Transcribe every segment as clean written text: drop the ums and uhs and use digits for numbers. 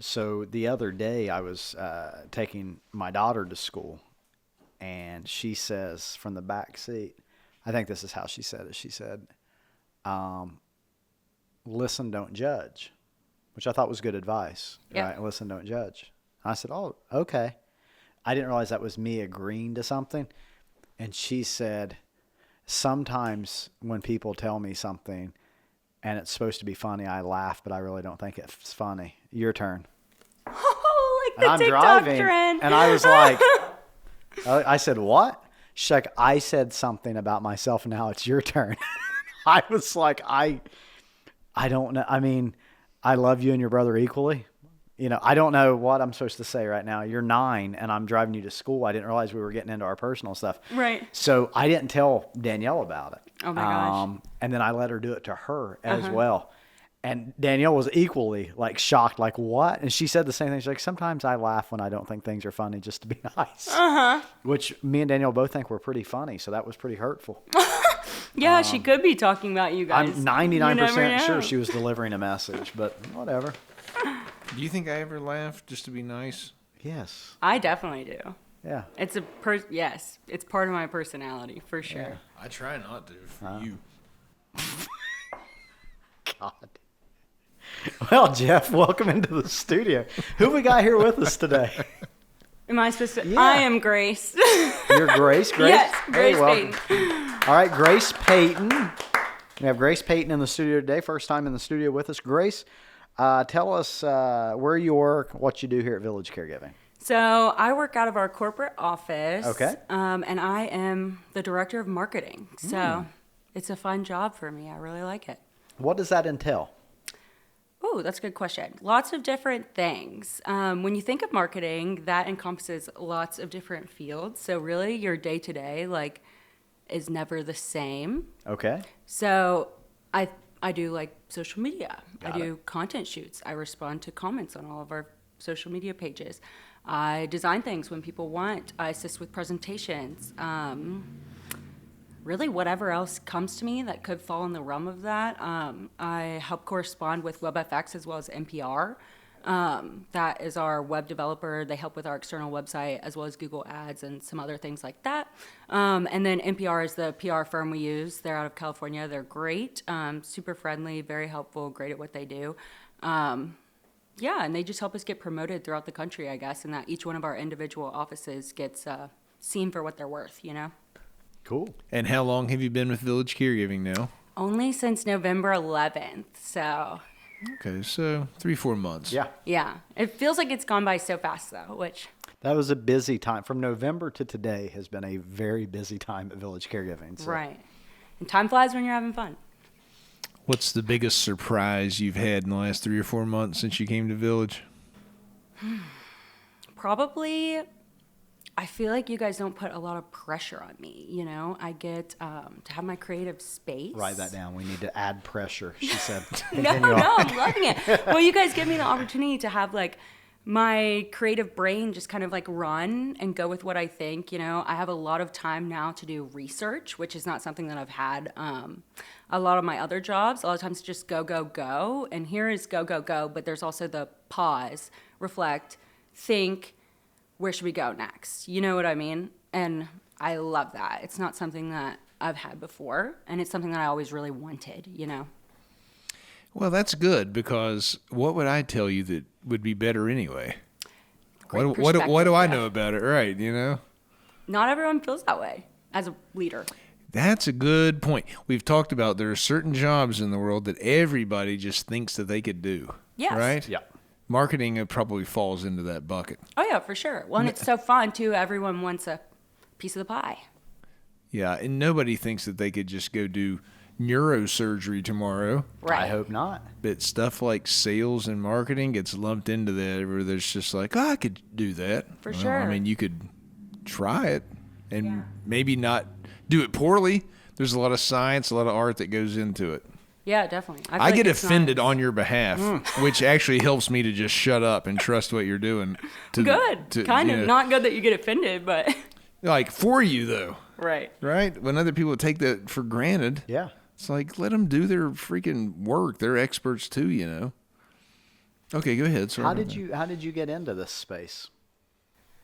So the other day I was taking my daughter to school, and she says from the back seat, I think this is how she said it. She said, listen, don't judge, which I thought was good advice. Yeah. Right? Listen, don't judge. I said, oh, okay. I didn't realize that was me agreeing to something. And she said, sometimes when people tell me something and it's supposed to be funny, I laugh, but I really don't think it's funny. Your turn. Oh, like And the I'm TikTok driving, trend. and I was like, I said, what? She's like, I said something about myself, and now it's your turn. I was like, I don't know. I mean, I love you and your brother equally. You know, I don't know what I'm supposed to say right now. You're 9 and I'm driving you to school. I didn't realize we were getting into our personal stuff. Right. So I didn't tell Danielle about it. Oh my gosh. And then I let her do it to her as well. And Danielle was equally like shocked, like what? And she said the same thing. She's like, sometimes I laugh when I don't think things are funny just to be nice. Which me and Danielle both think were pretty funny. So that was pretty hurtful. Yeah, she could be talking about you guys. I'm 99% sure she was delivering a message, but whatever. Do you think I ever laugh just to be nice? Yes. I definitely do. Yeah. It's yes, it's part of my personality for sure. Yeah. I try not to for you. God. Well, Jeff, welcome into the studio. Who we got here with us today? Am I supposed to? Yeah. I am Grace. You're Grace? Grace? Yes, Grace welcome. Peyton. All right, Grace Peyton. We have Grace Peyton in the studio today. First time in the studio with us. Grace, tell us where you work, what you do here at Village Caregiving. So I work out of our corporate office. Okay. And I am the director of marketing. So it's a fun job for me. I really like it. What does that entail? Oh, that's a good question. Lots of different things. When you think of marketing, that encompasses lots of different fields. So really your day-to-day is never the same. Okay. So I do social media. Got I do content shoots. I respond to comments on all of our social media pages. I design things when people want. I assist with presentations. Really, whatever else comes to me that could fall in the realm of that. I help correspond with WebFX as well as NPR. That is our web developer. They help with our external website as well as Google Ads and some other things like that. And then NPR is the PR firm we use. They're out of California. They're great, super friendly, very helpful, great at what they do. Yeah, and they just help us get promoted throughout the country, I guess, and that each one of our individual offices gets seen for what they're worth, you know? Cool. And how long have you been with Village Caregiving now? Only since November 11th, so... Okay, so 3-4 months. Yeah. Yeah. It feels like it's gone by so fast, though, which... That was a busy time. From November to today has been a very busy time at Village Caregiving. So. Right. And time flies when you're having fun. What's the biggest surprise you've had in the last 3 or 4 months since you came to Village? Probably... I feel like you guys don't put a lot of pressure on me, you know? I get to have my creative space. Write that down. We need to add pressure, she said. No, I'm loving it. Well, you guys give me the opportunity to have, my creative brain just kind of, run and go with what I think, you know? I have a lot of time now to do research, which is not something that I've had a lot of my other jobs. A lot of times just go, go, go. And here is go, go, go, but there's also the pause, reflect, think, where should we go next? You know what I mean? And I love that. It's not something that I've had before, and it's something that I always really wanted, you know? Well, that's good, because what would I tell you that would be better anyway? What do I know about it, right, you know? Not everyone feels that way as a leader. That's a good point. We've talked about there are certain jobs in the world that everybody just thinks that they could do. Yes. Right? Yeah. Marketing probably falls into that bucket. Oh, yeah, for sure. Well, and it's so fun, too. Everyone wants a piece of the pie. Yeah, and nobody thinks that they could just go do neurosurgery tomorrow. Right. I hope not. But stuff like sales and marketing gets lumped into that, where there's just like, I could do that. For Well, sure. I mean, you could try it and maybe not do it poorly. There's a lot of science, a lot of art that goes into it. Yeah, definitely. I feel I like get it's offended not- on your behalf, which actually helps me to just shut up and trust what you're doing. Good. Kind of. Not good that you get offended, but... Like, for you, though. Right. Right? When other people take that for granted, Yeah. it's like, let them do their freaking work. They're experts, too, you know? Okay, go ahead. Sorry. How did you get into this space?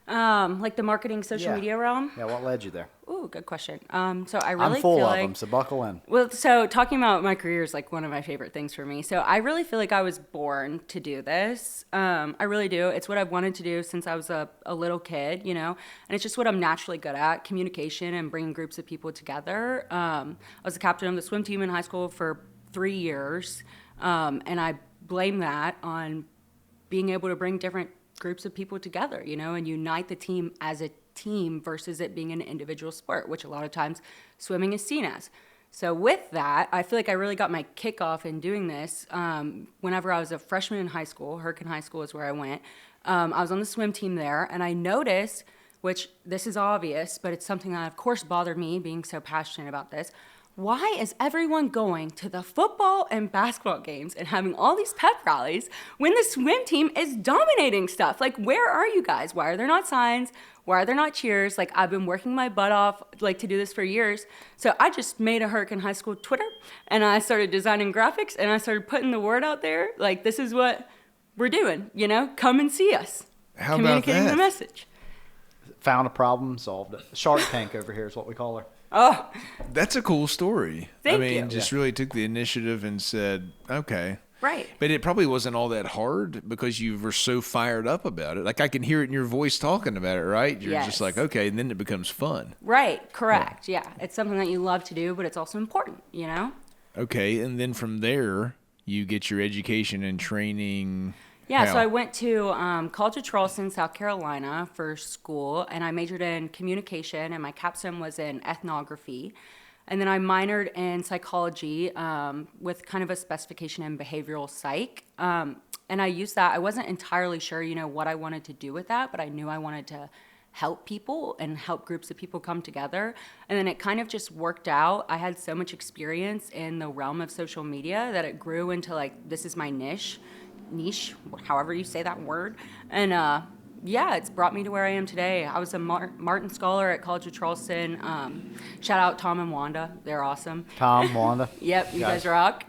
Like the marketing social media realm. Yeah, what led you there? Ooh, good question. So I really I'm full feel of like, them, so buckle in. well, so talking about my career is like one of my favorite things for me. So I really feel like I was born to do this. I really do. It's what I've wanted to do since I was a little kid, you know, and it's just what I'm naturally good at, communication and bringing groups of people together. I was the captain of the swim team in high school for 3 years, and I blame that on being able to bring different groups of people together, you know, and unite the team as a team versus it being an individual sport, which a lot of times swimming is seen as. So with that, I feel like I really got my kickoff in doing this whenever I was a freshman in high school. Hurricane High School is where I went. I was on the swim team there, and I noticed, which this is obvious, but it's something that of course bothered me being so passionate about this. Why is everyone going to the football and basketball games and having all these pep rallies when the swim team is dominating stuff? Like, where are you guys? Why are there not signs? Why are there not cheers? Like, I've been working my butt off, like, to do this for years. So I just made a Hurricane High School Twitter, and I started designing graphics, and I started putting the word out there. Like, this is what we're doing, you know? Come and see us. How about Communicating that? the message. Found a problem, solved it. Shark Tank over here is what we call her. Oh, That's a cool story. Thank I mean, you. just really took the initiative and said, okay. right. But it probably wasn't all that hard because you were so fired up about it. Like, I can hear it in your voice talking about it, right? You're Yes. just like, okay, and then it becomes fun. Right, correct. Yeah. It's something that you love to do, but it's also important, you know? Okay, and then from there, you get your education and training. Yeah, How? so I went to College of Charleston, South Carolina for school, and I majored in communication, and my capstone was in ethnography. And then I minored in psychology with kind of a specification in behavioral psych. And I used that. I wasn't entirely sure, you know, what I wanted to do with that, but I knew I wanted to help people and help groups of people come together. And then it kind of just worked out. I had so much experience in the realm of social media that it grew into like, this is my niche, however you say that word. And yeah, it's brought me to where I am today. I was a Martin Scholar at College of Charleston. Shout out Tom and Wanda. They're awesome. Tom, Wanda. Yep, you guys rock.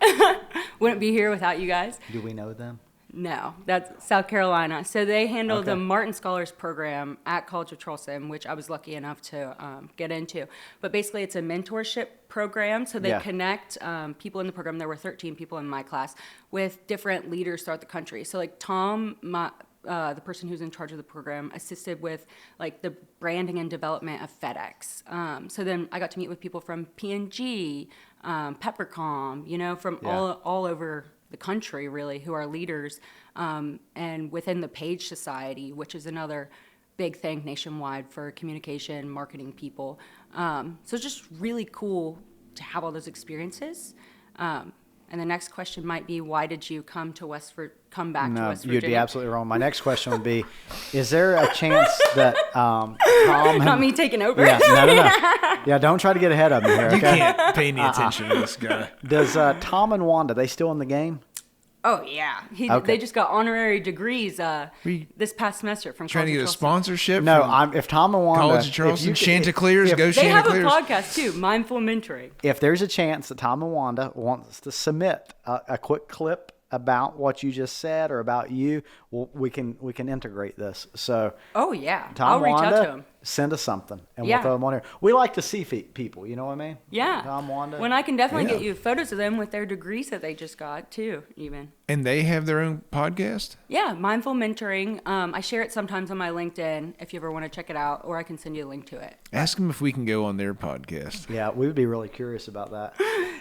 Wouldn't be here without you guys. Do we know them? No, that's South Carolina. So they handle Okay. the Martin Scholars program at College of Charleston, which I was lucky enough to get into. But basically, it's a mentorship program. So they Yeah. connect people in the program. There were 13 people in my class with different leaders throughout the country. So like Tom, the person who's in charge of the program, assisted with like the branding and development of FedEx. So then I got to meet with people from P&G, Peppercom, you know, from Yeah. all over the country, really, who are leaders, and within the Page Society, which is another big thing nationwide for communication, marketing people. So it's just really cool to have all those experiences. And the next question might be, why did you come back to West No, Virginia? you'd be absolutely wrong. My next question would be, is there a chance that Tom... Not me taking over. Yeah, no. Yeah, don't try to get ahead of me here, You okay? can't pay any attention to this guy. Does Tom and Wanda, they still in the game? Oh, yeah. Okay. They just got honorary degrees We this past semester from Trying to College get a of Charleston. sponsorship? No, from if Tom and Wanda... College of if Charleston, you could- Chanticleers, if- go They have a Chanticleers. podcast, too, Mindful Mentoring. If there's a chance that Tom and Wanda wants to submit a quick clip about what you just said or about you, we can integrate this. So Oh, yeah. Tom, I'll reach Wanda, out to them. send us something and Yeah. we'll throw them on here. We like to see people, you know what I mean? Yeah. Tom, Wanda. When I can definitely Yeah. get you photos of them with their degrees that they just got, too, even. And they have their own podcast? Yeah, Mindful Mentoring. I share it sometimes on my LinkedIn if you ever want to check it out, or I can send you a link to it. Ask them if we can go on their podcast. Yeah, we would be really curious about that.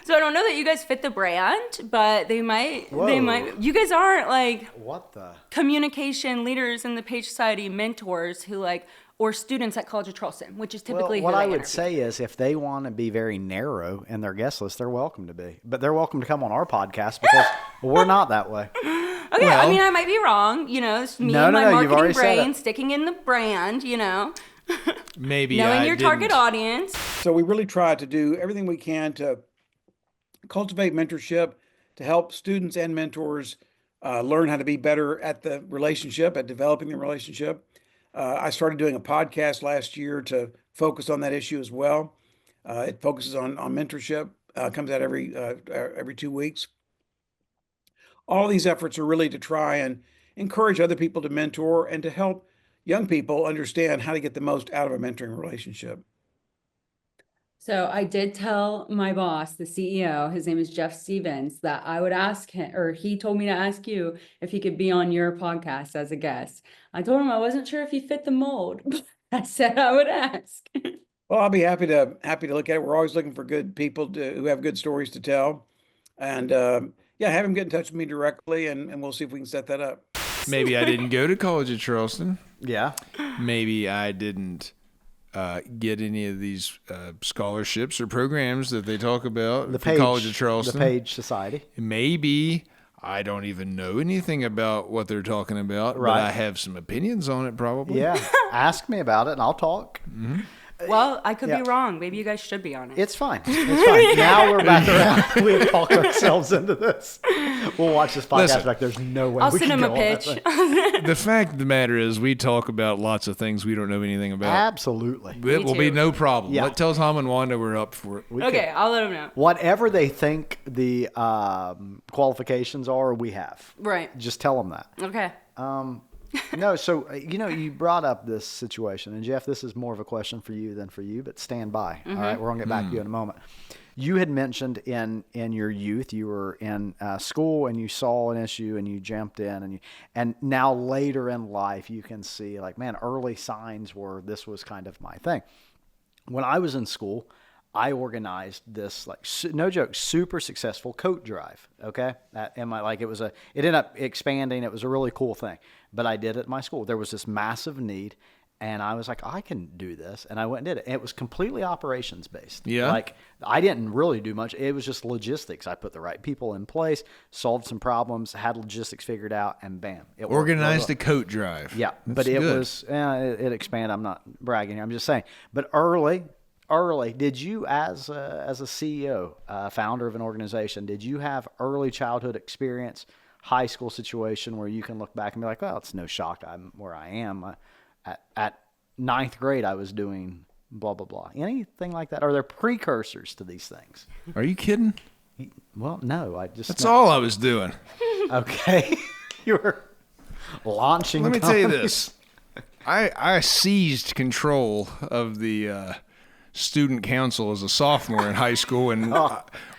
So I don't know that you guys fit the brand, but they might. Whoa. They might. You guys aren't like What the? communication leaders in the Page Society, mentors who like, or students at College of Charleston, which is typically Well, what who I they would interview. say is if they want to be very narrow in their guest list, they're welcome to be. But they're welcome to come on our podcast because we're not that way. Okay, Well- I mean, I might be wrong. You know, it's me No, and no, my no, you've marketing already said brain it. sticking in the brand. You know, Maybe knowing I your target didn't- audience. So we really try to do everything we can to cultivate mentorship, to help students and mentors learn how to be better at the relationship, at developing the relationship. I started doing a podcast last year to focus on that issue as well. It focuses on mentorship. Comes out every 2 weeks. All these efforts are really to try and encourage other people to mentor and to help young people understand how to get the most out of a mentoring relationship. So I did tell my boss, the CEO, his name is Jeff Stevens, that I would ask him, or he told me to ask you if he could be on your podcast as a guest. I told him I wasn't sure if he fit the mold. I said I would ask. Well, I'll be happy to look at it. We're always looking for good people who have good stories to tell, and yeah, have him get in touch with me directly, and we'll see if we can set that up. Maybe I didn't go to college at Charleston. Yeah. Maybe I didn't get any of these scholarships or programs that they talk about The for Page, College of Charleston. the Page Society. Maybe I don't even know anything about what they're talking about, but Right. I have some opinions on it probably. Yeah. Ask me about it and I'll talk. Well, I could Yeah. be wrong. Maybe you guys should be on it. It's fine. It's fine. Now we're back around. We've talked ourselves into this. We'll watch this podcast Listen, like there's no way I'll we send can him a go on that pitch. thing. The fact of the matter is we talk about lots of things we don't know anything about. Absolutely. It will be too. no problem. Yeah. Tell Tom and Wanda we're up for it. Okay, I'll let him know. Whatever they think the qualifications are, we have. Right. Just tell them that. Okay. No, so, you brought up this situation. And, Jeff, this is more of a question for you than for you, but stand by. All right, we're going to get back to you in a moment. You had mentioned in your youth, you were in school and you saw an issue and you jumped in. And now later in life, you can see, like, man, early signs were this was kind of my thing. When I was in school, I organized this, like, no joke, super successful coat drive. Okay, it ended up expanding. It was a really cool thing, but I did it at my school. There was this massive need, and I was like, I can do this, and I went and did it. And it was completely operations based. Yeah. Like, I didn't really do much. It was just logistics. I put the right people in place, solved some problems, had logistics figured out, and bam, it worked. Organized a coat drive. Yeah, That's but it good. was it expanded. I'm not bragging here. I'm just saying. But early, did you as a CEO, founder of an organization, did you have early childhood experience, high school situation where you can look back and be like, well, it's no shock I'm where I am. At ninth grade, I was doing blah blah blah. Anything like that? Are there precursors to these things? Are you kidding? Well, no. I just That's all I was doing. Okay. You were launching. Let me tell you companies. this. I seized control of the student council as a sophomore in high school and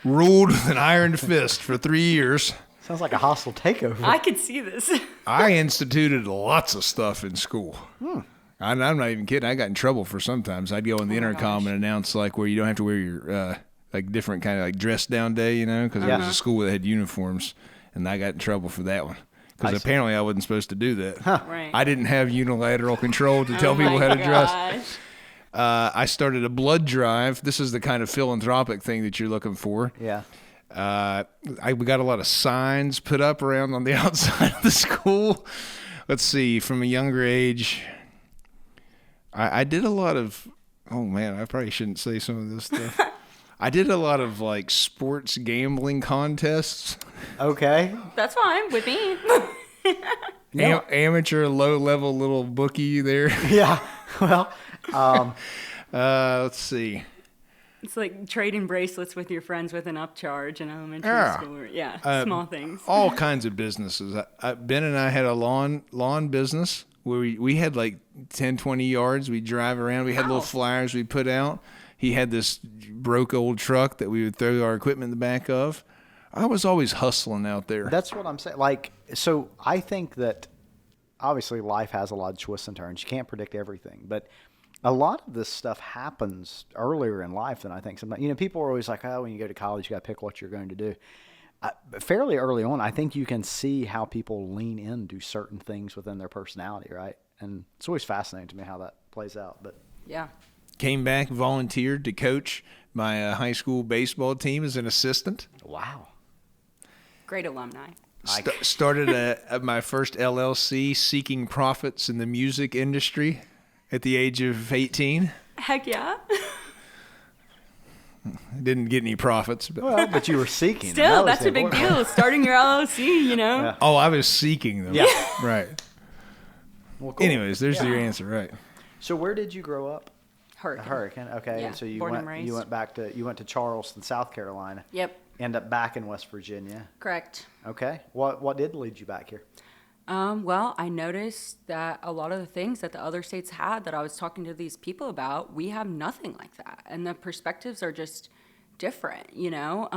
ruled with an iron fist for 3 years. Sounds like a hostile takeover. I could see this. I instituted lots of stuff in school. I'm not even kidding. I got in trouble for sometimes. I'd go on the intercom and announce like where you don't have to wear your like different kind of like dress down day, because it was a school that had uniforms, and I got in trouble for that one. Because apparently I wasn't supposed to do that. Right. I didn't have unilateral control to tell people how to dress. I started a blood drive. This is the kind of philanthropic thing that you're looking for. Yeah. We got a lot of signs put up around on the outside of the school. Let's see, from a younger age, I did a lot of, oh man, I probably shouldn't say some of this stuff. I did a lot of like sports gambling contests. Okay. That's fine with me. Amateur, low-level little bookie there. Yeah. Well, Let's see. It's like trading bracelets with your friends with an upcharge in elementary Yeah. school. Yeah, small things. All kinds of businesses. Ben and I had a lawn business where we had like 10, 20 yards. We'd drive around. We had little flyers we put out. He had this broke old truck that we would throw our equipment in the back of. I was always hustling out there. that's what I'm saying. Like, so I think that obviously life has a lot of twists and turns. You can't predict everything, but a lot of this stuff happens earlier in life than I think. Sometimes, people are always like, oh, when you go to college, you got to pick what you're going to do. Fairly early on, I think you can see how people lean into certain things within their personality, right? And it's always fascinating to me how that plays out. But Yeah. Came back, volunteered to coach my high school baseball team as an assistant. wow. Great alumni. Started my first LLC seeking profits in the music industry at the age of 18. Heck yeah. Didn't get any profits. But, Well, but you were seeking. Still, That was that's the a big important- deal. Starting your LLC, Yeah. oh, I was seeking them. Yeah. Right. Well, cool. Anyways, there's your answer, right? So where did you grow up? Hurricane. Hurricane. Okay. Yeah, And so born and raised. you went to Charleston, South Carolina. Yep. End up back in West Virginia. Correct. Okay. What did lead you back here? Well, I noticed that a lot of the things that the other states had that I was talking to these people about, we have nothing like that. And the perspectives are just different, you know?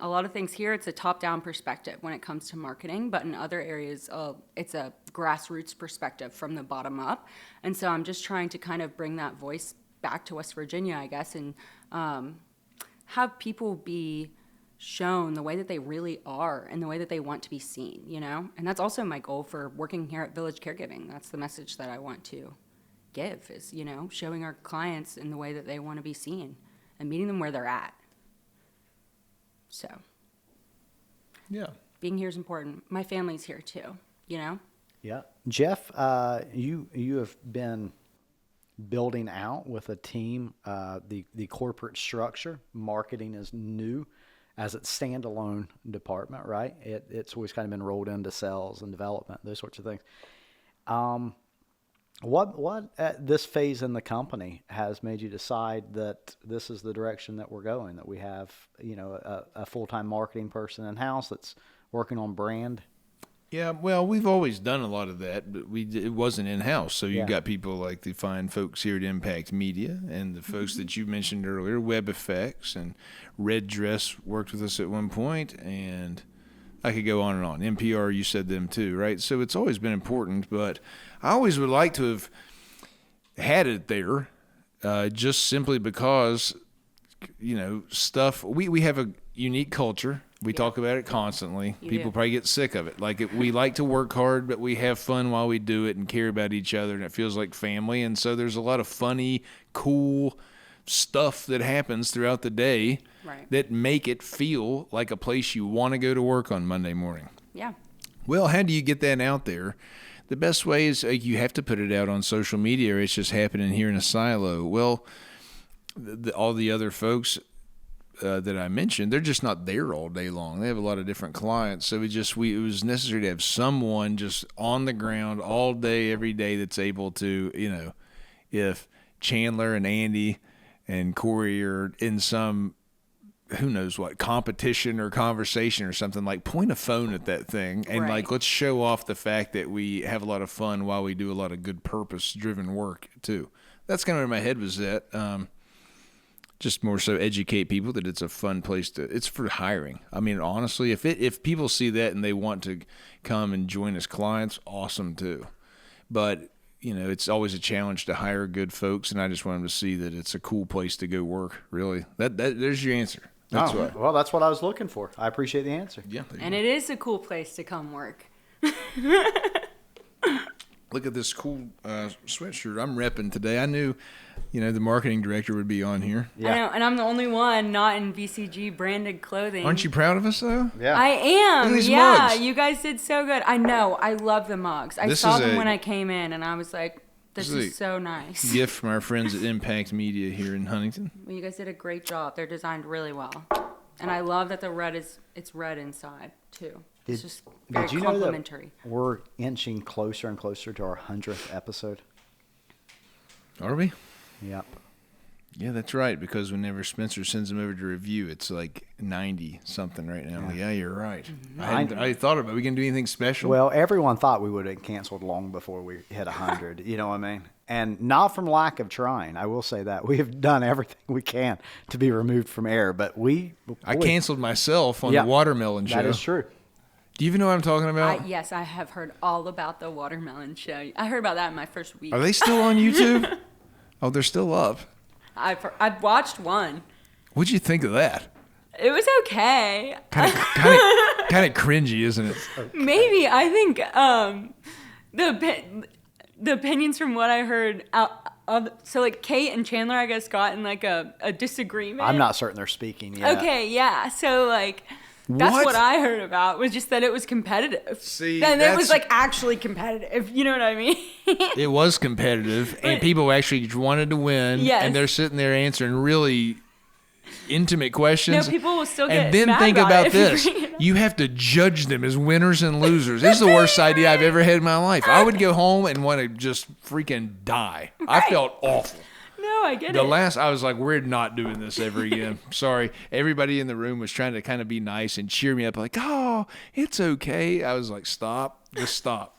A lot of things here, it's a top-down perspective when it comes to marketing, but in other areas, it's a grassroots perspective from the bottom up. And so I'm just trying to kind of bring that voice back to West Virginia, I guess, and have people be shown the way that they really are and the way that they want to be seen, you know? And that's also my goal for working here at Village Caregiving. That's the message that I want to give is, you know, showing our clients in the way that they want to be seen and meeting them where they're at. So, Yeah. being here is important. My family's here too, you know? Yeah. Jeff, you have been building out with a team, the corporate structure. Marketing is new as its standalone department, right? It's always kind of been rolled into sales and development, those sorts of things. What at this phase in the company has made you decide that this is the direction that we're going, that we have, you know, a full-time marketing person in-house that's working on brand? Yeah, well, we've always done a lot of that, but it wasn't in-house. So you've Yeah. got people like the fine folks here at Impact Media and the folks that you mentioned earlier, Web Effects and Red Dress worked with us at one point, and I could go on and on. NPR, you said them too, right? So it's always been important, but I always would like to have had it there just simply because, you know, we have a unique culture. We talk about it constantly. You People do. probably get sick of it. Like we like to work hard, but we have fun while we do it and care about each other, and it feels like family. And so there's a lot of funny, cool stuff that happens throughout the day Right. that make it feel like a place you want to go to work on Monday morning. Yeah. Well, how do you get that out there? The best way is you have to put it out on social media, or it's just happening here in a silo. Well, all the other folks that I mentioned, they're just not there all day long. They have a lot of different clients, so it was necessary to have someone just on the ground all day, every day that's able to, you know, if Chandler and Andy and Corey are in some who knows what competition or conversation or something, like point a phone at that thing and Right. like let's show off the fact that we have a lot of fun while we do a lot of good purpose driven work too. That's kind of where my head was at. Just more so educate people that it's a fun place it's for hiring. I mean, honestly, if people see that and they want to come and join as clients, awesome too. But you know, it's always a challenge to hire good folks, and I just want them to see that it's a cool place to go work. Really, there's your answer. That's Oh, right. well, that's what I was looking for. I appreciate the answer. Yeah. And it is a cool place to come work. Look at this cool sweatshirt I'm repping today. I knew, you know, the marketing director would be on here. Yeah. I know, and I'm the only one not in VCG branded clothing. Aren't you proud of us though? Yeah. I am. Look at these Yeah, mugs. you guys did so good. I know. I love the mugs. I This saw is them a- when I came in, and I was like, this This is is a so nice. Gift from our friends at Impact Media here in Huntington. Well, you guys did a great job. They're designed really well. And I love that it's red inside, too. It's just very Did you know that complimentary. we're inching closer and closer to our 100th episode? Are we? Yep. Yeah, that's right. Because whenever Spencer sends them over to review, it's like 90 something right now. Yeah, you're right. Mm-hmm. I thought about it. We can do anything special? Well, everyone thought we would have canceled long before we hit 100. You know what I mean? And not from lack of trying. I will say that we have done everything we can to be removed from air, but I boy, canceled myself on Yeah, the watermelon show. That is true. Do you even know what I'm talking about? Yes, I have heard all about the watermelon show. I heard about that in my first week. Are they still on YouTube? Oh, they're still up. I've watched one. What'd you think of that? It was okay. Kind of cringy, isn't it? Maybe I think the opinions from what I heard so like Kate and Chandler, I guess, got in like a disagreement. I'm not certain they're speaking yet. Okay, yeah. So like that's What? what I heard about was just that it was competitive. See, and it that's- was like actually competitive. You know what I mean? It was competitive, and people actually wanted to win. Yes. And they're sitting there answering really intimate questions. No, people will still get And then mad think about about it if you this: bring it up. you have to judge them as winners and losers. This is the worst idea I've ever had in my life. I would go home and want to just freaking die. I felt awful. No, I get The it. last, I was like, we're not doing this ever again. Sorry. Everybody in the room was trying to kind of be nice and cheer me up. Like, oh, it's okay. I was like, stop. Just stop.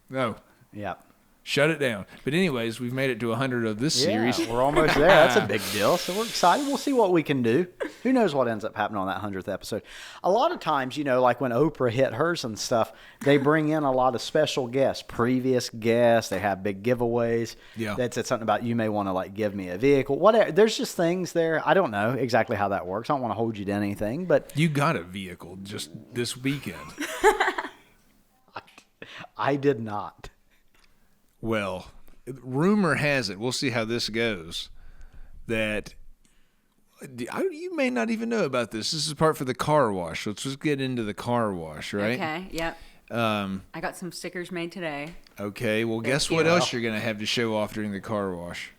No. Yeah. Shut it down. But anyways, we've made it to 100 of this series. Yeah, we're almost there. That's a big deal. So we're excited. We'll see what we can do. Who knows what ends up happening on that 100th episode. A lot of times, like when Oprah hit hers and stuff, they bring in a lot of special guests, previous guests. They have big giveaways. Yeah. That said something about you may want to like give me a vehicle. Whatever. There's just things there. I don't know exactly how that works. I don't want to hold you to anything, but You got a vehicle just this weekend. I did not. Well, rumor has it, we'll see how this goes, that you may not even know about this. This is part for the car wash. Let's just get into the car wash, right? Okay, yep. I got some stickers made today. Okay, well, guess you. what else you're going to have to show off during the car wash?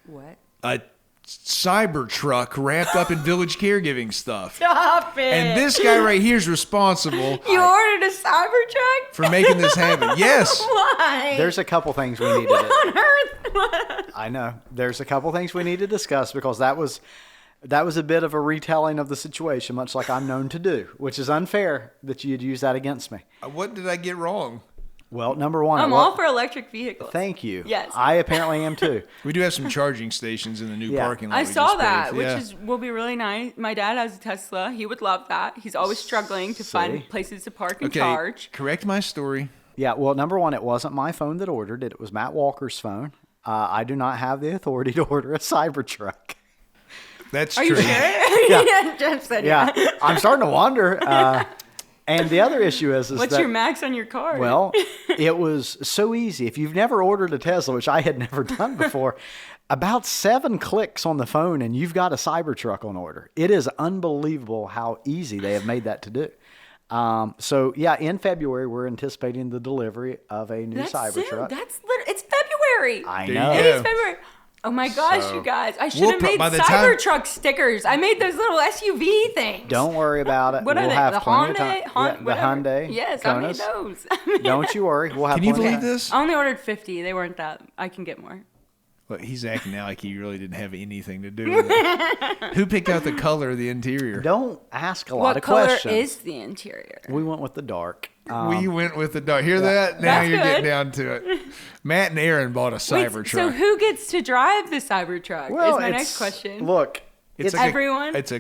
What? A Cybertruck wrapped up in Village Caregiving stuff. Stop it! And this guy right here is responsible You ordered a Cybertruck? for making this happen. Yes. Why? There's a couple things we need What to on earth? I know. There's a couple things we need to discuss because that was a bit of a retelling of the situation, much like I'm known to do, which is unfair that you'd use that against me. What did I get wrong? Well, number one, I'm all for electric vehicles. Thank you. Yes. I apparently am too. We do have some charging stations in the new Yeah. parking lot. I we saw just that, paved. which Yeah. will be really nice. My dad has a Tesla. He would love that. He's always struggling to See? find places to park and Okay, charge. correct my story. Yeah, well, number one, it wasn't my phone that ordered it. It was Matt Walker's phone. I do not have the authority to order a Cybertruck. That's Are true. you sure? Yeah. Jeff said Yeah, I'm starting to wonder. And the other issue is What's that, your max on your car? well, it was so easy. If you've never ordered a Tesla, which I had never done before, about 7 clicks on the phone and you've got a Cybertruck on order. It is unbelievable how easy they have made that to do. So yeah, in February, we're anticipating the delivery of a new that's Cybertruck. soon. It's February. I There you know. go. It is February. Oh my gosh, So, you guys! I should we'll have pro- made by the time- Cybertruck stickers. I made those little SUV things. Don't worry about it. What we'll are they? have The plenty of Hyundai? time. Yeah, the Hyundai. Yes, I made Konas. those. Don't you worry. We'll have Can you plenty of believe time. this? I only ordered 50. They weren't that. I can get more. Look, he's acting now like he really didn't have anything to do with it. Who picked out the color of the interior? Don't ask a lot What of color questions. is the interior? We went with the dark. We went with the dark. Hear that? Now That's you're getting good. down to it. Matt and Aaron bought a Wait, Cybertruck. so who gets to drive the Cybertruck? Well, is my it's- next question. Look, it's it's everyone? It's a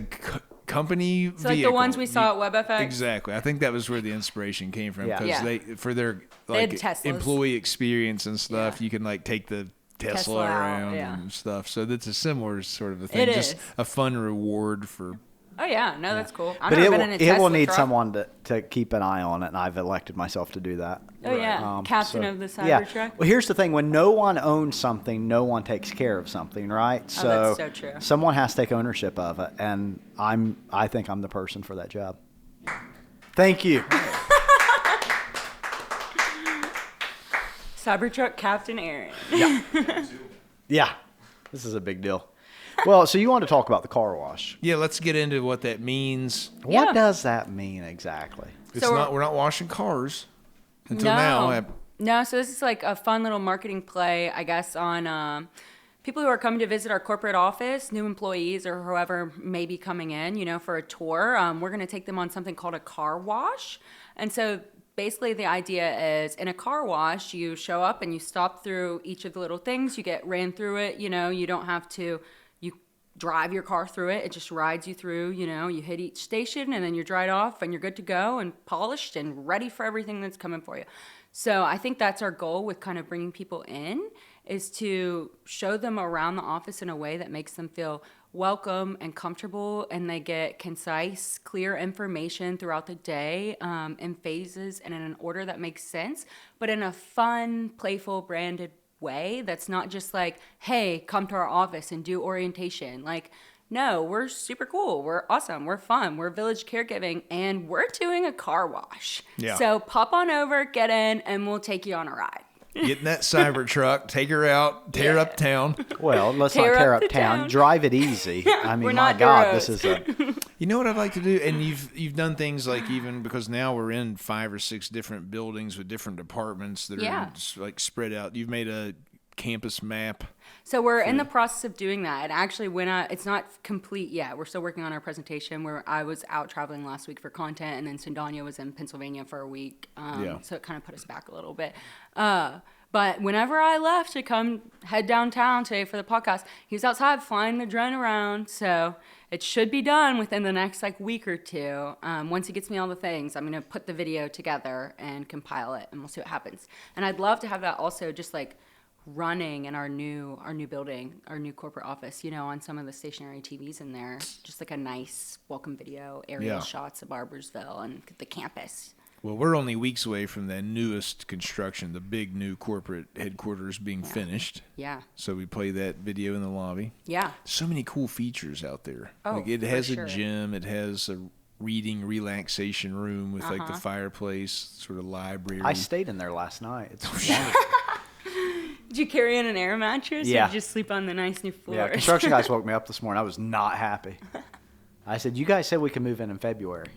company It's vehicle. like the ones we saw at WebFX. Exactly. I think that was where the inspiration came from Yeah. because Yeah. they for their They had like Teslas. employee experience and stuff. Yeah. You can like take the Tesla Tesla out, around yeah. and stuff. So that's a similar sort of a thing. It Just is. a fun reward for. Oh yeah, no, that's cool. I've but never it been will, in a it Tesla will need truck. someone to keep an eye on it, and I've elected myself to do that. Oh yeah, captain of the Cybertruck. Well, here's the thing: when no one owns something, no one takes care of something, right? So, that's so true. Someone has to take ownership of it, and I think I'm the person for that job. Thank you. Cybertruck Captain Aaron. Yeah, this is a big deal. Well, so you want to talk about the car wash? Yeah, let's get into what that means. What Yeah. does that mean exactly? It's So- not. We're not washing cars until No. now. No, so this is like a fun little marketing play, I guess, on people who are coming to visit our corporate office, new employees or whoever may be coming in, for a tour. We're going to take them on something called a car wash. And so basically the idea is in a car wash, you show up and you stop through each of the little things. You get ran through it, you don't have to, you drive your car through it. It just rides you through, you hit each station and then you're dried off and you're good to go and polished and ready for everything that's coming for you. So I think that's our goal with kind of bringing people in is to show them around the office in a way that makes them feel welcome and comfortable, and they get concise, clear information throughout the day in phases and in an order that makes sense, but in a fun, playful, branded way that's not just like, hey, come to our office and do orientation. Like, no, we're super cool. We're awesome. We're fun. We're Village Caregiving, and we're doing a car wash. Yeah. So pop on over, get in, and we'll take you on a ride. Get in that Cybertruck, take her out, tear up town. Well, let's Tear not tear up up the town. town. Drive it easy. I mean, We're my not God, Duros. this is a. You know what I'd like to do, and you've done things like even because now we're in 5 or 6 different buildings with different departments that Yeah. are like spread out. You've made a campus map? So we're in the process of doing that. And actually, it's not complete yet. We're still working on our presentation. Where I was out traveling last week for content, and then Sindanya was in Pennsylvania for a week. So it kind of put us back a little bit. But whenever I left to head downtown today for the podcast, he was outside flying the drone around. So it should be done within the next week or two. Once he gets me all the things, I'm going to put the video together and compile it, and we'll see what happens. And I'd love to have that also just running in our new building, our new corporate office, on some of the stationary TVs in there, just a nice welcome video, aerial shots of Barbersville and the campus. Well, we're only weeks away from the newest construction, the big new corporate headquarters being finished. Yeah. So we play that video in the lobby. Yeah. So many cool features out there. Oh, it has for sure. a gym, it has a reading relaxation room with the fireplace, sort of library. I stayed in there last night. It's wonderful. Did you carry in an air mattress? Yeah. Or did you just sleep on the nice new floor? Yeah, construction guys woke me up this morning. I was not happy. I said, you guys said we could move in February.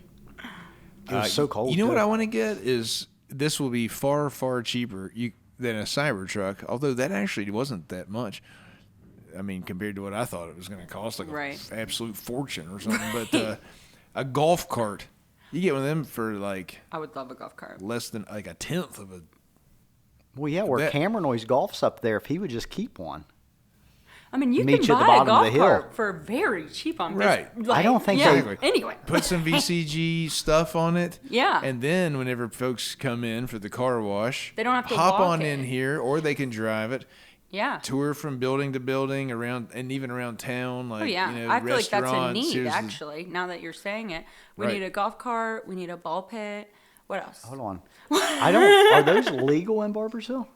It was so cold. You know what I want to get is, this will be far, far cheaper than a Cybertruck, although that actually wasn't that much. I mean, compared to what I thought it was going to cost, an absolute fortune or something. But a golf cart, you get one of them for I would love a golf cart. less than a tenth of a. Well, yeah, where Cameron always golfs up there, if he would just keep one. I mean, you Meet can you at the buy a bottom of the golf hill. cart for very cheap on Right. I don't think yeah. they- Anyway. Put some VCG stuff on it. Yeah. And then whenever folks come in for the car wash, They don't have to hop walk on it. in here, or they can drive it. Yeah. Tour from building to building around, and even around town. Oh yeah, restaurants. I feel like that's a need. Here's the- Actually, now that you're saying it, we Right. need a golf cart. We need a ball pit. What else? Hold on. Are those legal in Barbersville?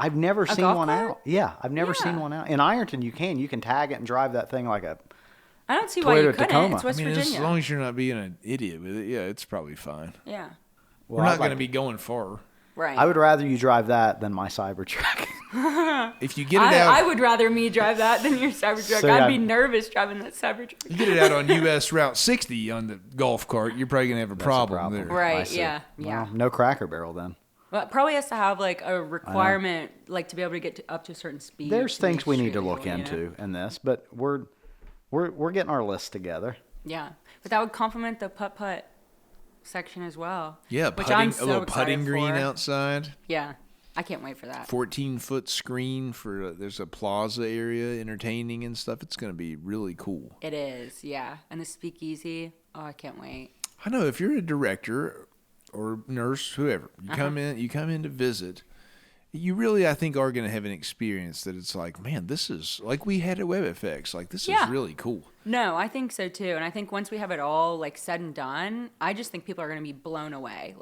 I've never seen golf one cart? out. Yeah, I've never Yeah. seen one out. In Ironton, you can tag it and drive that thing like a. I don't see why you Toyota couldn't. Tacoma. It's West I mean, Virginia. as long as you're not being an idiot with it, yeah, it's probably fine. Yeah. We're not going to be going far. Right. I would rather you drive that than my Cybertruck. If you get it out, I would rather me drive that than your Cybertruck. So, I'd yeah. be nervous driving that Cybertruck. you get it out on US Route 60 on the golf cart, you're probably going to have a problem there. Right. I see. Yeah. Yeah. Well, no Cracker Barrel then. Well, it probably has to have a requirement, to be able to get up to a certain speed. There's to things make we sure need to that look you know. into in this, but we're getting our list together. Yeah, but that would complement the putt section as well. Yeah, which putting, I'm so a little excited putting green for. outside. Yeah, I can't wait for that. 14-foot screen for there's a plaza area, entertaining and stuff. It's going to be really cool. It is, yeah, and the speakeasy. Oh, I can't wait. I know if you're a director or nurse, whoever, you come in to visit, you really, I think, are going to have an experience that it's like, man, this is like we had at WebFX. Like, this Yeah. is really cool. No, I think so too, and I think once we have it all said and done, I just think people are going to be blown away.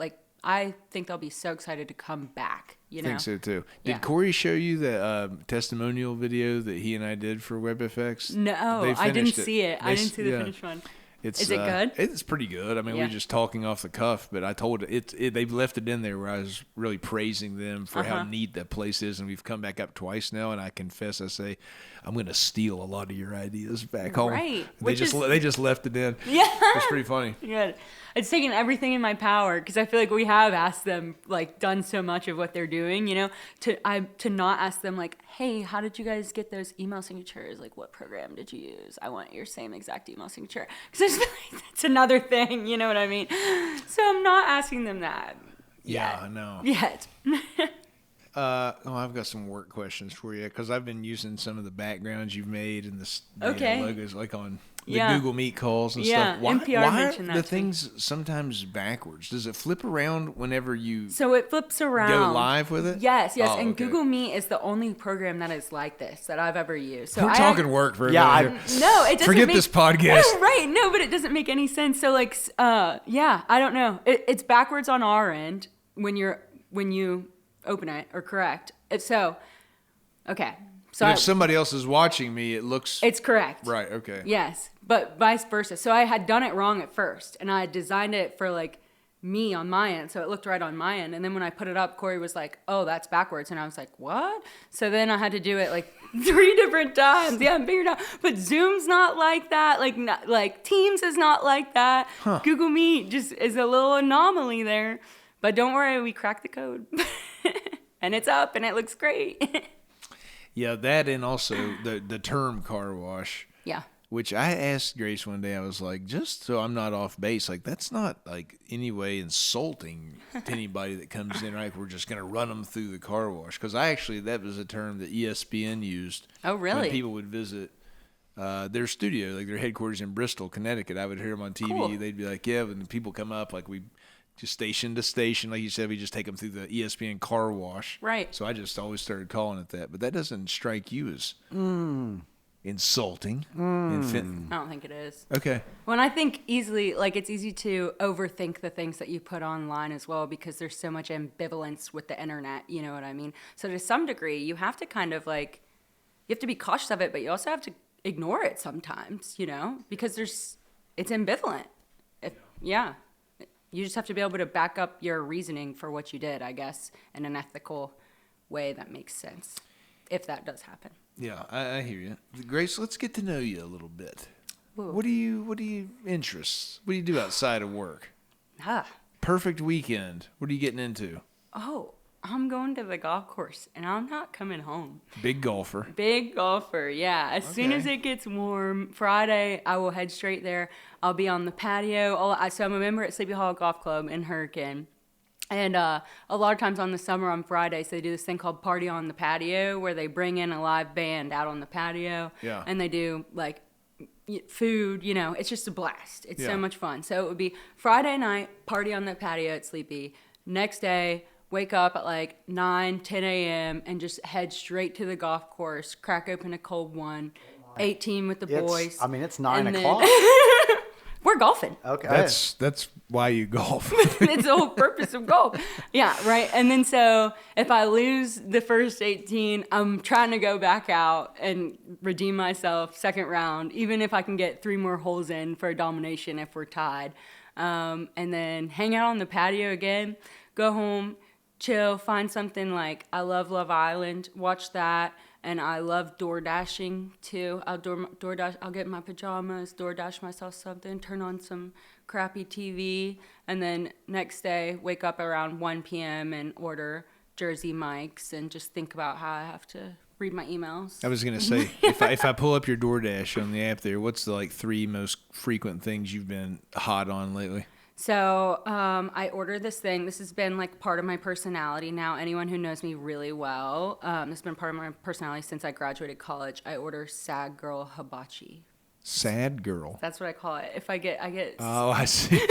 I think they'll be so excited to come back. You know. I think so too. Did Yeah. Corey show you the testimonial video that he and I did for WebFX? No, They I didn't finished see it. I They- didn't see the yeah. finished one. It's, Is it good? It's pretty good. I mean, Yeah. we're just talking off the cuff, but I told they've left it in there where I was really praising them for how neat that place is, and we've come back up twice now, and I confess, I say, I'm going to steal a lot of your ideas back home. Right, They which just is- they just left it in. Yeah. It's pretty funny. Good. It's taken everything in my power because I feel like we have asked them, done so much of what they're doing, to not ask them, hey, how did you guys get those email signatures? What program did you use? I want your same exact email signature. Because that's another thing, you know what I mean? So I'm not asking them that. Yeah, I know. Yet. I've got some work questions for you because I've been using some of the backgrounds you've made and the Okay. logos, on the Yeah. Google Meet calls and Yeah, stuff. Why NPR are mentioned the that to me. things sometimes backwards? Does it flip around whenever you So it flips around. go live with it? Yes. Oh, And okay. Google Meet is the only program that is like this that I've ever used. So We're I talking work for a Yeah, minute here. No, it doesn't Forget make, this podcast. Right, no, but it doesn't make any sense. So yeah, I don't know. It's backwards on our end when you open it or correct. Okay. So But if somebody else is watching me, it looks it's correct. right. Okay. Yes, but vice versa. So I had done it wrong at first, and I had designed it for me on my end, so it looked right on my end. And then when I put it up, Corey was like, "Oh, that's backwards," and I was like, "What?" So then I had to do it 3 different times. Yeah, I figured out. But Zoom's not like that. Teams is not like that. Huh. Google Meet just is a little anomaly there. But don't worry, we cracked the code, and it's up, and it looks great. Yeah, that and also the term car wash. Yeah. Which I asked Grace one day, I was like, just so I'm not off base, like that's not like any way insulting to anybody that comes in, right? We're just going to run them through the car wash. Because that was a term that ESPN used. Oh, really? When people would visit their studio, like their headquarters in Bristol, Connecticut. I would hear them on TV. Cool. They'd be like, yeah, when people come up, like we just station to station, like you said, we just take them through the ESPN car wash. Right. So I just always started calling it that. But that doesn't strike you as insulting. I don't think it is. Okay. When I think easily, like it's easy to overthink the things that you put online as well because there's so much ambivalence with the internet, you know what I mean? So to some degree, you have to kind of like, you have to be cautious of it, but you also have to ignore it sometimes, you know, because it's ambivalent. You just have to be able to back up your reasoning for what you did, I guess, in an ethical way that makes sense, if that does happen. Yeah, I hear you. Grace, let's get to know you a little bit. Whoa. What do you interests? What do you do outside of work? Perfect weekend. What are you getting into? Oh, I'm going to the golf course, and I'm not coming home. Big golfer. Big golfer, yeah. As soon as it gets warm, Friday, I will head straight there. I'll be on the patio. So I'm a member at Sleepy Hollow Golf Club in Hurricane. And a lot of times on the summer on Fridays, they do this thing called Party on the Patio, where they bring in a live band out on the patio. Yeah. And they do, like, food, you know. It's just a blast. It's so much fun. So it would be Friday night, party on the patio at Sleepy. Next day, wake up at like 9, 10 a.m. and just head straight to the golf course, crack open a cold one, 18 with the boys. It's 9 and then- o'clock. We're golfing. Okay. That's why you golf. It's the whole purpose of golf. Yeah, right. And then so if I lose the first 18, I'm trying to go back out and redeem myself second round, even if I can get 3 more holes in for a domination if we're tied. And then hang out on the patio again, go home, chill, find something like I love Love Island, watch that. And I love door dashing too. I'll DoorDash. I'll get in my pajamas, DoorDash myself something, turn on some crappy TV, and then next day wake up around 1 p.m. and order Jersey Mike's and just think about how I have to read my emails. I was gonna say, if I pull up your DoorDash on the app there, what's the like 3 most frequent things you've been hot on lately? So I ordered this thing. This has been like part of my personality now. Anyone who knows me really well, this has been part of my personality since I graduated college. I order Sad Girl Hibachi. Sad girl. That's what I call it. If I get. Oh, I see. You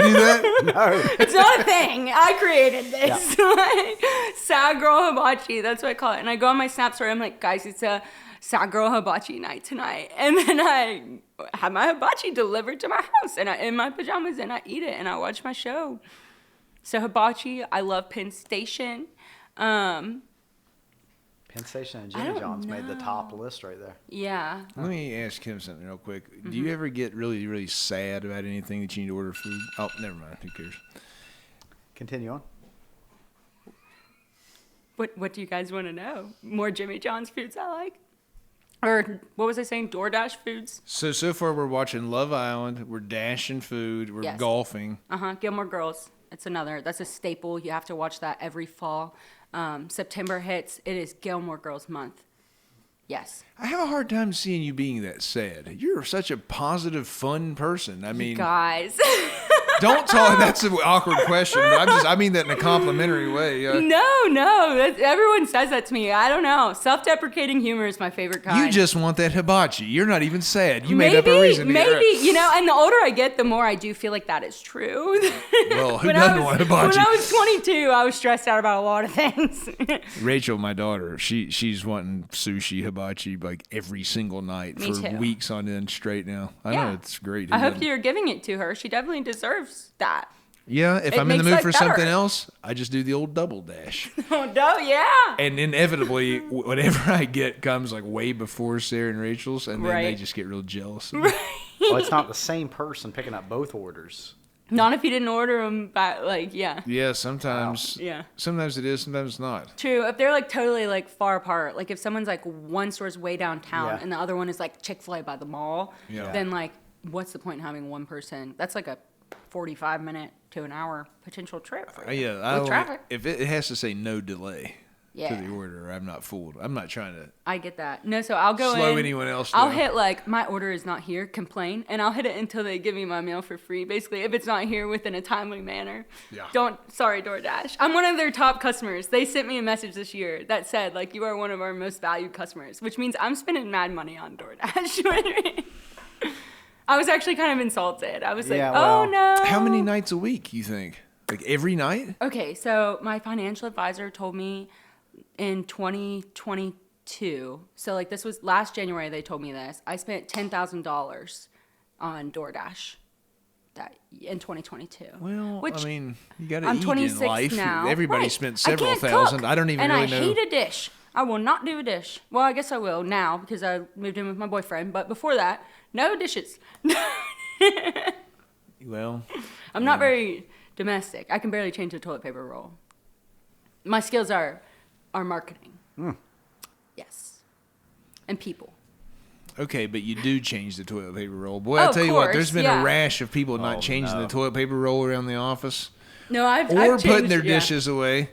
do that? No. It's not a thing. I created this. Like, Sad Girl Hibachi. That's what I call it. And I go on my Snap story. I'm like, guys, it's a Sad Girl Hibachi night tonight. And then I have my hibachi delivered to my house and in my pajamas, and I eat it and I watch my show. So hibachi, I love Penn Station. Penn Station and I Jimmy don't John's made the know. top list right there. Yeah. Let me ask him something real quick. Do you ever get really, really sad about anything that you need to order food? Oh, never mind. Who cares? Continue on. What do you guys want to know? More Jimmy John's foods I like? Or what was I saying? DoorDash foods? So far we're watching Love Island. We're dashing food. We're Yes. golfing. Gilmore Girls. That's a staple. You have to watch that every fall. September hits. It is Gilmore Girls month. Yes. I have a hard time seeing you being that sad. You're such a positive, fun person. I mean, Guys. don't talk. That's an awkward question, but I mean that in a complimentary way. No. Everyone says that to me. I don't know. Self-deprecating humor is my favorite kind. You just want that hibachi. You're not even sad. You made up a reason. To Maybe, and the older I get, the more I do feel like that is true. Well, who When doesn't I was- want hibachi? When I was 22, I was stressed out about a lot of things. Rachel, my daughter, she's wanting sushi hibachi like every single night Me for too. weeks on end straight now. I Yeah. know it's great. I hope you're giving it to her. She definitely deserves that. Yeah, if It I'm in the makes mood life for better. something else, I just do the old double dash. Oh, no, yeah. And inevitably, whatever I get comes like way before Sarah and Rachel's, and then they Right. just get real jealous. Well, it's not the same person picking up both orders. Not if you didn't order them back, yeah. Yeah, sometimes. Yeah. Sometimes it is, sometimes it's not. True. If they're like totally like far apart, like if someone's like one store's way downtown Yeah. and the other one is like Chick-fil-A by the mall, Yeah. then like what's the point in having one person? That's like a 45-minute to an hour potential trip. For you. Yeah, With traffic. if it has to say no delay, Yeah. the order. I'm not fooled. I'm not trying to I get that. No, so I'll go slow in. anyone else I'll down. hit like my order is not here, complain, and I'll hit it until they give me my meal for free. Basically, if it's not here within a timely manner. Yeah. Sorry, DoorDash. I'm one of their top customers. They sent me a message this year that said like you are one of our most valued customers, which means I'm spending mad money on DoorDash. I was actually kind of insulted. I was like, Yeah, well, oh no. How many nights a week you think? Like every night? Okay, so my financial advisor told me in 2022, so like this was last January they told me this, I spent $10,000 on DoorDash that in 2022. Well, which I mean, you got to I'm eat in 26 life. now. Everybody Right. spent I several can't thousand. cook, I don't even and really I know. hate a dish. I will not do a dish. Well, I guess I will now because I moved in with my boyfriend, but before that, no dishes. Well, I'm not very domestic. I can barely change a toilet paper roll. My skills are marketing. Yes. And people. okay, but you do change the toilet paper roll. Boy, Oh, I of tell you what, course, there's been yeah. a rash of people not Oh, changing no. the toilet paper roll around the office No, I've or changed, putting their yeah. dishes away.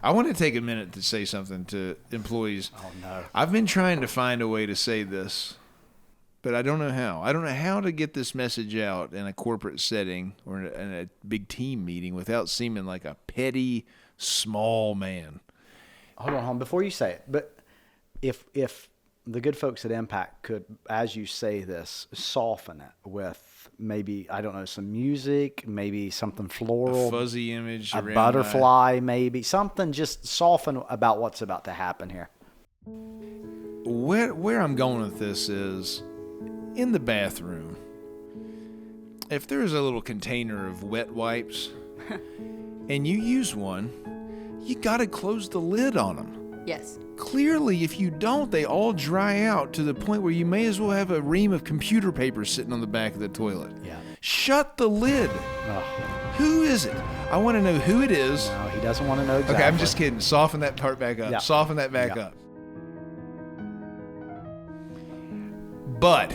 I want to take a minute to say something to employees. Oh, no. I've been trying to find a way to say this, but I don't know how. I don't know how to get this message out in a corporate setting or in a big team meeting without seeming like a petty, small man. Hold on. Before you say it, but if the good folks at Impact could, as you say this, soften it with maybe, I don't know, some music, maybe something floral, A fuzzy image, a around butterfly, maybe something, just soften about what's about to happen here. Where I'm going with this is in the bathroom. If there's a little container of wet wipes and you use one, you got to close the lid on them. Yes. Clearly, if you don't, they all dry out to the point where you may as well have a ream of computer paper sitting on the back of the toilet. Yeah. Shut the lid. Oh, Who is it? I want to know who it is. no, he doesn't want to know exactly. Okay, I'm just kidding. Soften that part back up. Yeah. Soften that back Yeah. up. But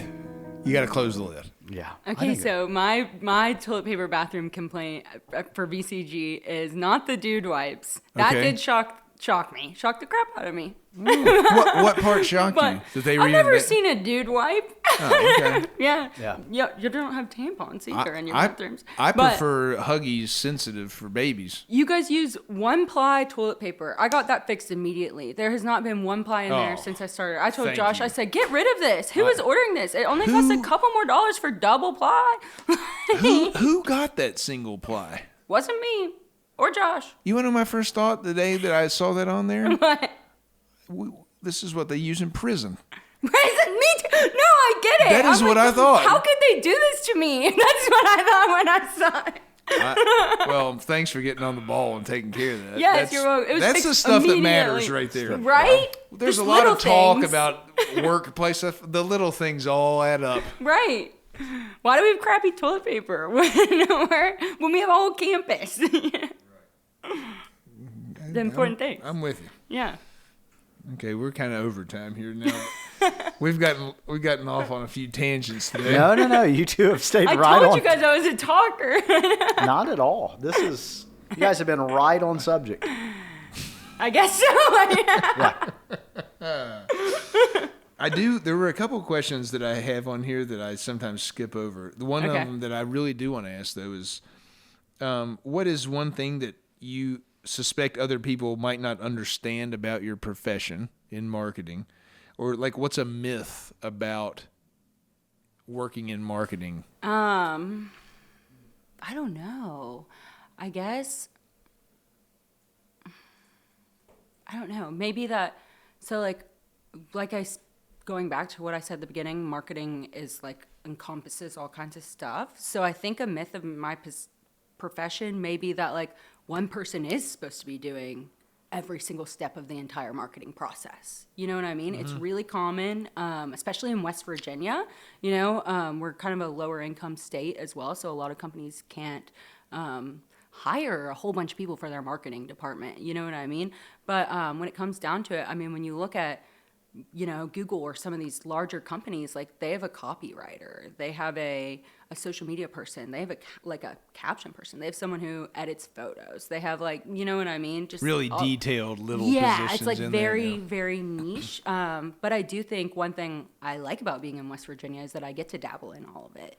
you got to close the lid. Yeah. I Okay, think so my toilet paper bathroom complaint for VCG is not the dude wipes. That Okay. did shock me. Shocked the crap out of me. What part shocked But you? That they I've never reinvent- seen a dude wipe. Oh, okay. Yeah. Yeah. Yeah. You don't have tampons either in your bathrooms. I But prefer Huggies sensitive for babies. you guys use one ply toilet paper. I got that fixed immediately. There has not been one ply in there Oh, since I started. I told thank Josh, you. I said, get rid of this. Who is ordering this? It only costs a Who- couple more dollars for double ply. Who got that single ply? Wasn't me or Josh. You want to know my first thought the day that I saw that on there? What? This is what they use in prison. Prison? Me too. No, I get it. That is I'm what like, I thought. How could they do this to me? That's what I thought when I saw it. Well, thanks for getting on the ball and taking care of that. Yes, you're welcome. It was that's the fixed stuff that matters immediately. right there. Right? There's Just a lot of little talk things. about workplace stuff. The little things all add up. Right. Why do we have crappy toilet paper when we have a whole campus? The important things. I'm with you. Yeah. Okay, we're kind of overtime here now. We've gotten off on a few tangents today. No. You two have stayed I right told on. you guys I was a talker. Not at all. You guys have been right on subject. I guess so. Right. There were a couple of questions that I have on here that I sometimes skip over. The one Okay. of them that I really do want to ask, though, is what is one thing that you suspect other people might not understand about your profession in marketing? Or, like, what's a myth about working in marketing? I don't know. I guess I don't know. Maybe that. So going back to what I said at the beginning, marketing is like encompasses all kinds of stuff. So I think a myth of my profession may be that like one person is supposed to be doing every single step of the entire marketing process. You know what I mean? It's really common, especially in West Virginia. You know, we're kind of a lower income state as well, so a lot of companies can't hire a whole bunch of people for their marketing department. You know what I mean? But when it comes down to it, I mean, when you look at Google or some of these larger companies, like they have a copywriter, they have a social media person, they have a caption person, they have someone who edits photos, they have you know what I mean? Just Really detailed little yeah, positions it's like in very, there. Yeah. very niche. But I do think one thing I like about being in West Virginia is that I get to dabble in all of it.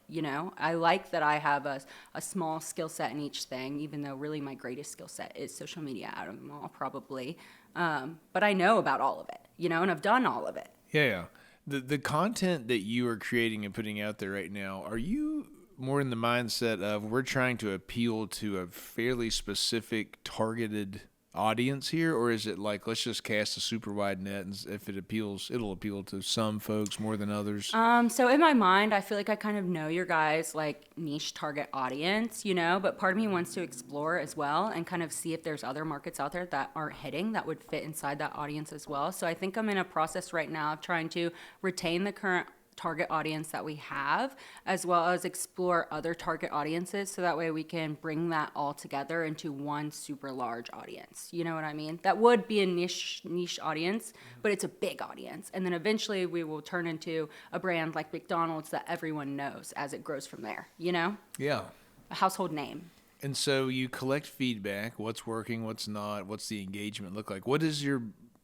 I like that I have a small skill set in each thing, even though really my greatest skill set is social media out of them all, probably. But I know about all of it, and I've done all of it. Yeah. The content that you are creating and putting out there right now, are you more in the mindset of we're trying to appeal to a fairly specific targeted audience here, or is it like let's just cast a super wide net, and if it appeals, it'll appeal to some folks more than others? So in my mind, I feel like I kind of know your guys' niche target audience, but part of me wants to explore as well and kind of see if there's other markets out there that aren't hitting that would fit inside that audience as well. So I think I'm in a process right now of trying to retain the current target audience that we have, as well as explore other target audiences, so that way we can bring that all together into one super large audience. You know what I mean? That would be a niche audience, but it's a big audience. And then eventually we will turn into a brand like McDonald's that everyone knows as it grows from there, Yeah. A household name. And so you collect feedback, what's working, what's not, what's the engagement look like?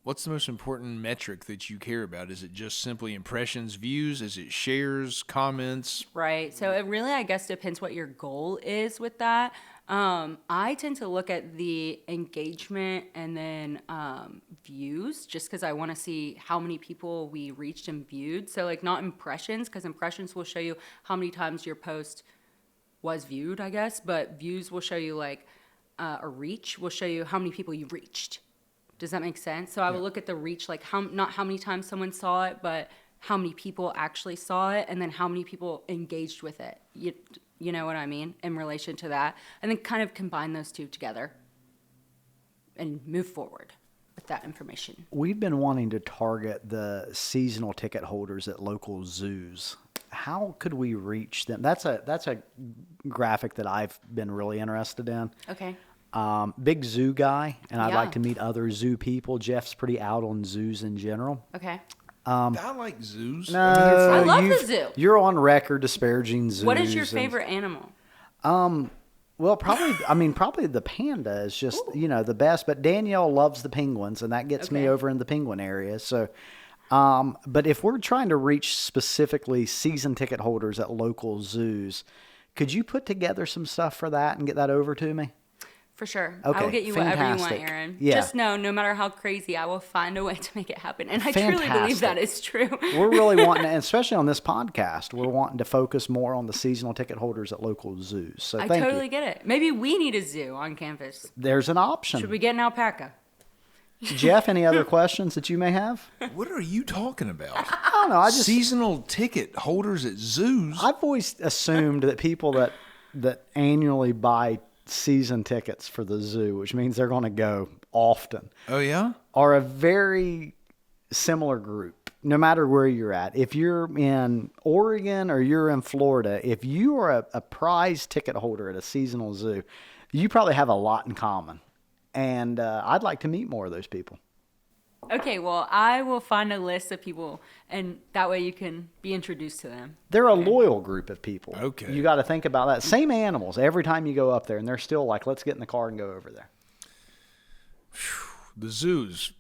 What's the most important metric that you care about? Is it just simply impressions, views? Is it shares, comments? Right. So it really, I guess, depends what your goal is with that. I tend to look at the engagement and then views, just because I want to see how many people we reached and viewed. So not impressions, because impressions will show you how many times your post was viewed, I guess. But views will show you a reach will show you how many people you reached. Does that make sense? So I will look at the reach, not how many times someone saw it, but how many people actually saw it, and then how many people engaged with it. You know what I mean? In relation to that. And then kind of combine those two together and move forward with that information. We've been wanting to target the seasonal ticket holders at local zoos. How could we reach them? That's a graphic that I've been really interested in. Okay. Big zoo guy, and I'd Yeah. like to meet other zoo people. Jeff's pretty out on zoos in general. Okay. I like zoos. No, I love the you've- zoo. You're on record disparaging zoos. What is your and- favorite animal? Well, probably the panda is just, the best. But Danielle loves the penguins, and that gets me Okay. over in the penguin area. So, but if we're trying to reach specifically season ticket holders at local zoos, could you put together some stuff for that and get that over to me? For sure. Okay, I will get you whatever you want, fantastic. Aaron. Yeah. Just know, no matter how crazy, I will find a way to make it happen. And I truly believe that is true. We're really wanting to, and especially on this podcast, we're wanting to focus more on the seasonal ticket holders at local zoos. So I thank totally you. get it. Maybe we need a zoo on campus. There's an option. Should we get an alpaca? Jeff, any other questions that you may have? What are you talking about? I don't know. I just Seasonal ticket holders at zoos? I've always assumed that people that annually buy season tickets for the zoo, which means they're going to go often, Oh, yeah? are a very similar group, no matter where you're at. If you're in Oregon or you're in Florida, if you are a prize ticket holder at a seasonal zoo, you probably have a lot in common. And I'd like to meet more of those people. Okay, well, I will find a list of people, and that way you can be introduced to them. They're a loyal group of people. Okay. You got to think about that. Same animals every time you go up there, and they're still like, let's get in the car and go over there. The zoo's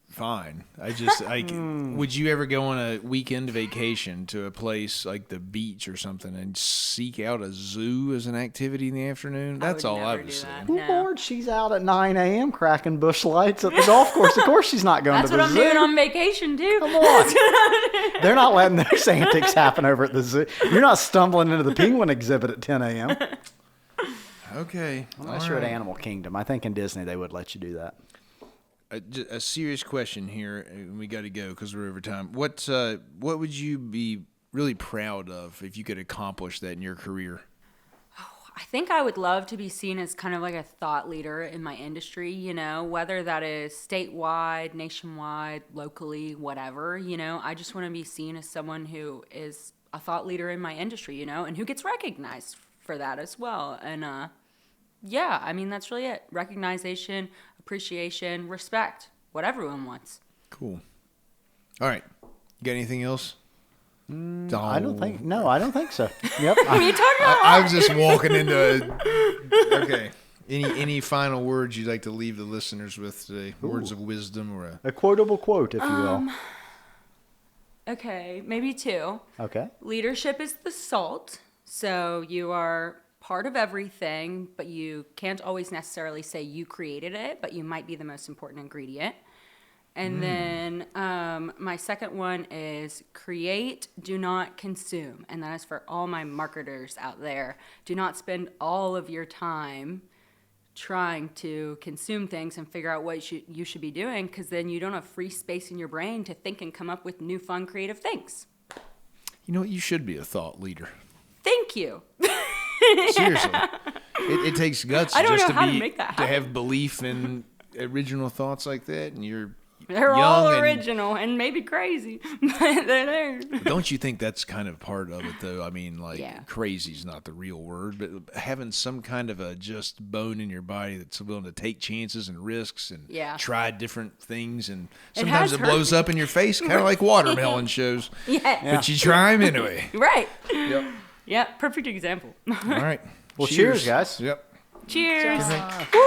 fine. Would you ever go on a weekend vacation to a place like the beach or something and seek out a zoo as an activity in the afternoon? That's all I would say. Oh, Lord, she's out at 9 a.m. cracking bush lights at the golf course. Of course she's not going That's to the what I'm zoo. doing on vacation, too. Come on. They're not letting those antics happen over at the zoo. You're not stumbling into the penguin exhibit at 10 a.m. Okay. Unless all you're at right. Animal Kingdom. I think in Disney they would let you do that. A serious question here, and we got to go because we're over time. What would you be really proud of if you could accomplish that in your career? I think I would love to be seen as kind of like a thought leader in my industry, whether that is statewide, nationwide, locally, whatever, I just want to be seen as someone who is a thought leader in my industry, and who gets recognized for that as well. And yeah, I mean, that's really it. Recognition, appreciation, respect, what everyone wants. Cool. All right. You got anything else? I don't think so. Yep. We talked about I was just walking into okay. Any final words you'd like to leave the listeners with today? Words of wisdom or a quotable quote, if you will. Okay, maybe 2. Okay. Leadership is the salt. So you are part of everything, but you can't always necessarily say you created it, but you might be the most important ingredient. And then my second one is create, do not consume. And that is for all my marketers out there. Do not spend all of your time trying to consume things and figure out what you should be doing, because then you don't have free space in your brain to think and come up with new, fun, creative things. You know what? You should be a thought leader. Thank you. Seriously. It takes guts I don't just know how to make that to happen. have belief in original thoughts like that, and you're They're young all and- original and maybe crazy, but they're there. Don't you think that's kind of part of it, though? I mean, like, Yeah. crazy's not the real word, but having some kind of a just bone in your body that's willing to take chances and risks and Yeah. try different things, and It sometimes has it hurt blows up in your face, kind of like watermelon shows. Yeah. But you try them anyway. Right. Yep. Yeah, perfect example. All right. Well, cheers guys. Yep. Cheers. Cheers. Woo!